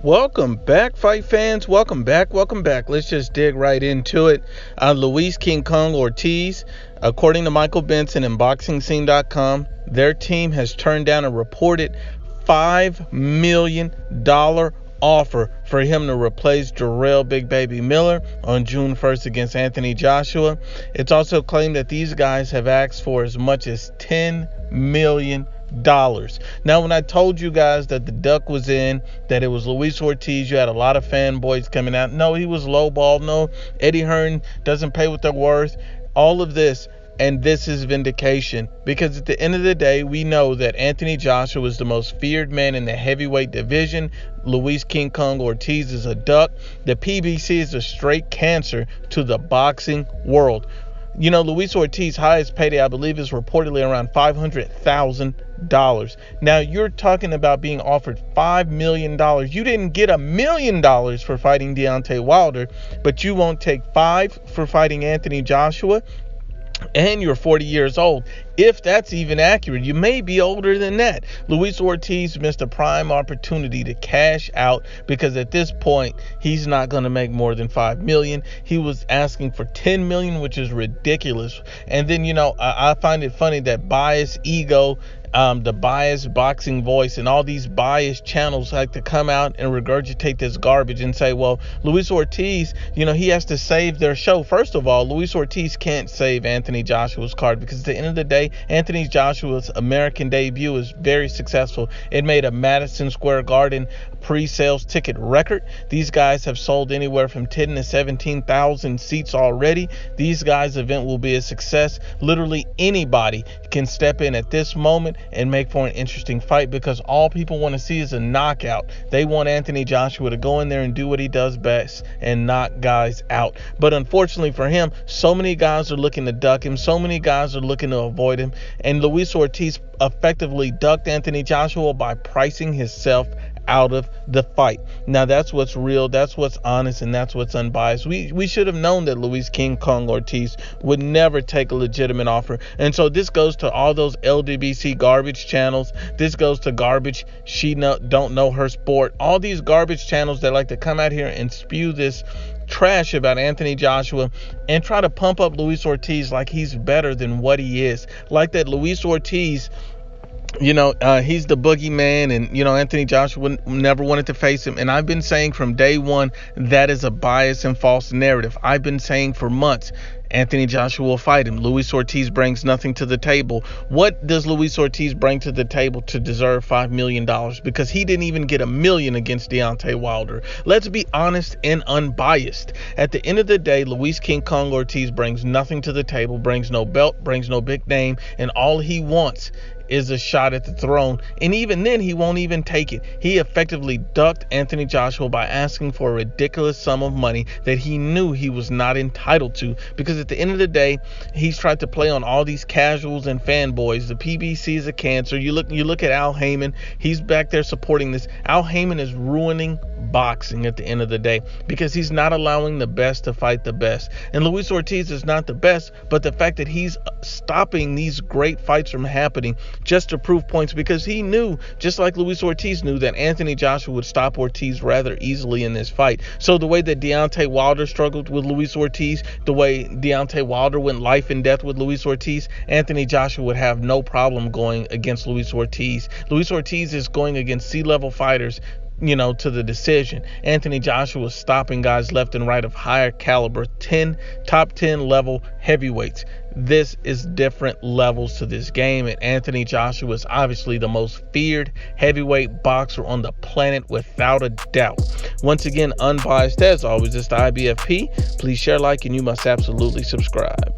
Welcome back, fight fans. Welcome back. Let's just dig right into it. Luis King Kong Ortiz, according to Michael Benson and BoxingScene.com, their team has turned down a reported $5 million offer for him to replace Jarrell Big Baby Miller on June 1st against Anthony Joshua. It's also claimed that these guys have asked for as much as $10 million. Now, when I told you guys that the duck was in, that it was Luis Ortiz, you had a lot of fanboys coming out. No, he was lowballed. No, Eddie Hearn doesn't pay what they're worth. All of this. And this is vindication, because at the end of the day, we know that Anthony Joshua is the most feared man in the heavyweight division. Luis King Kong Ortiz is a duck. The PBC is a straight cancer to the boxing world. You know, Luis Ortiz's highest payday, I believe, is reportedly around $500,000. Now, you're talking about being offered $5 million. You didn't get $1 million for fighting Deontay Wilder, but you won't take $5 for fighting Anthony Joshua. And you're 40 years old. If that's even accurate, you may be older than that. Luis Ortiz missed a prime opportunity to cash out, because at this point, he's not going to make more than $5 million. He was asking for $10 million, which is ridiculous. And then, you know, I find it funny that Biased Ego, the Biased Boxing Voice, and all these biased channels like to come out and regurgitate this garbage and say, well, Luis Ortiz, you know, he has to save their show. First of all, Luis Ortiz can't save Anthony Joshua's card, because at the end of the day, Anthony Joshua's American debut is very successful. It made a Madison Square Garden pre-sales ticket record. These guys have sold anywhere from 10 to 17,000 seats already. These guys' event will be a success. Literally anybody can step in at this moment and make for an interesting fight, because all people want to see is a knockout. They want Anthony Joshua to go in there and do what he does best and knock guys out. But unfortunately for him, so many guys are looking to duck him. So many guys are looking to avoid him. And Luis Ortiz effectively ducked Anthony Joshua by pricing himself out of the fight. Now, that's what's real, that's what's honest, and that's what's unbiased. We should have known that Luis King Kong Ortiz would never take a legitimate offer. And so this goes to all those LDBC garbage channels. This goes to garbage don't know her sport. All these garbage channels that like to come out here and spew this trash about Anthony Joshua and try to pump up Luis Ortiz like he's better than what he is. Like that Luis Ortiz, you know, he's the boogeyman, and, you know, Anthony Joshua never wanted to face him. And I've been saying from day one, that is a biased and false narrative. I've been saying for months, Anthony Joshua will fight him. Luis Ortiz brings nothing to the table. What does Luis Ortiz bring to the table to deserve $5 million? Because he didn't even get $1 million against Deontay Wilder. Let's be honest and unbiased. At the end of the day, Luis King Kong Ortiz brings nothing to the table, brings no belt, brings no big name, and all he wants is a shot at the throne. And even then, he won't even take it. He effectively ducked Anthony Joshua by asking for a ridiculous sum of money that he knew he was not entitled to, because at the end of the day, he's tried to play on all these casuals and fanboys. The PBC is a cancer. You look at Al Heyman. He's back there supporting this. Al Heyman is ruining boxing at the end of the day, because he's not allowing the best to fight the best. And Luis Ortiz is not the best, but the fact that he's stopping these great fights from happening just to prove points, because he knew, just like Luis Ortiz knew, that Anthony Joshua would stop Ortiz rather easily in this fight. So the way that Deontay Wilder struggled with Luis Ortiz, the way Deontay Wilder went life and death with Luis Ortiz, Anthony Joshua would have no problem going against Luis Ortiz. Luis Ortiz is going against C-level fighters, you know, to the decision. Anthony Joshua was stopping guys left and right of higher caliber, top 10 level heavyweights. This is different levels to this game, and Anthony Joshua is obviously the most feared heavyweight boxer on the planet, without a doubt. Once again, unbiased as always, it's the IBFP. Please share, like, and you must absolutely subscribe.